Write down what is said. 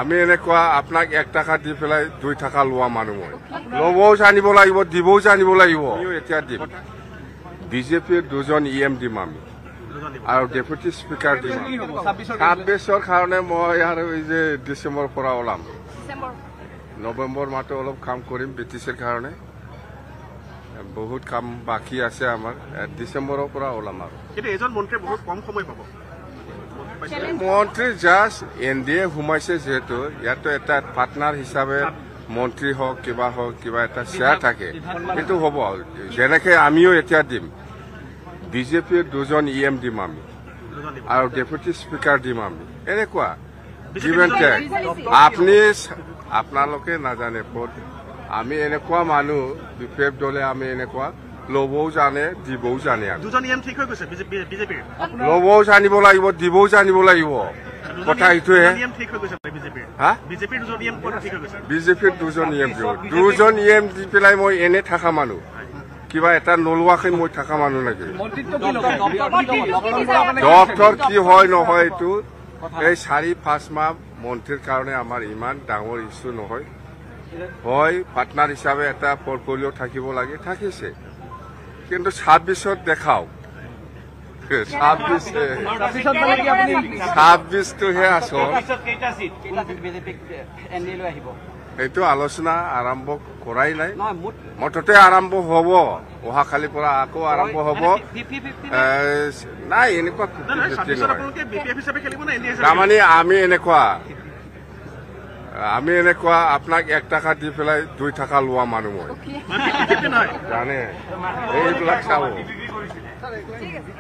আমি এনেকুৱা আপোনাক 1 টাকা দি পেলাই 2 টাকা লোৱা মানুহ মই ল'বও জানিব লাগিব দিবও জানিব লাগিব এতিয়া দিম বিজেপিৰ 2জন EM দিম আমি আৰু ডেপুটি স্পিকাৰ দিম 26ৰ কাৰণে মই আৰু এই যে ডিচেম্বৰ পৰা ওলাম নৱেম্বৰ মাহটো অলপ কাম কৰিম ব্ৰিটিছৰ কাৰণে বহুত কাম বাকি আছে আমাৰ ডিসেম্বৰৰ পৰা ওলাম আৰু কিন্তু এজন মন্ত্ৰী বহুত কম সময় পাব মন্ত্ৰী জাস্ট এনডিএ ঘুমাইছে যেহেতু ইয়াতো এটা পাৰ্টনাৰ হিচাপে মন্ত্ৰী হওক কিবা এটা শেয়াৰ থাকে কিন্তু হ'ব যেনেকে আমিও এতিয়া দিম বিজেপিৰ 2জন EM দিম আমি আৰু ডেপুটি স্পিকাৰ দিম আমি এনেকুৱা আপনি আপোনালোকে নাজানে আমি এনেকুৱা মানুহ বিপেপ দলে আমি এনেকুৱা ল'বও জানে দিবও জানে আমি 2জন EM ঠিক হৈ গৈছে বিজেপিৰ ল'বও জানিব লাগিব দিবও জানিব লাগিব কথা এইটোৱে EM ঠিক হৈ গৈছে বিজেপিৰ বিজেপিৰ 2জন EM কোন ঠিক হৈ গৈছে বিজেপিৰ 2জন EM দিও 2জন EM দি পেলাই মই এনে থাকা মানুহ কিবা এটা নলুৱাকৈ মই থাকা মানুহ নেকি ডক্টৰ কি হয় নহয় এইটো এই 4-5 মাহ মন্ত্ৰীৰ কাৰণে আমাৰ ইমান ডাঙৰ ইস্যু নহয় হয় পাৰ্টনাৰ হিচাপে এটা পৰ্টফলিঅ থাকিব লাগে থাকিছে কিন্তু 26ত দেখাও 26টোহে আছো এইটো আলোচনা আৰম্ভ কৰাই নাই মুঠতে আৰম্ভ হ'ব অহাকালিৰ পৰা আকৌ আৰম্ভ হ'ব নাই এনেকুৱা তাৰমানে আমি এনেকুৱা আপোনাক 1 টাকা দি পেলাই 2 টাকা লোৱা মানুহ মই জানে এইবিলাক চাব ঠিক আছে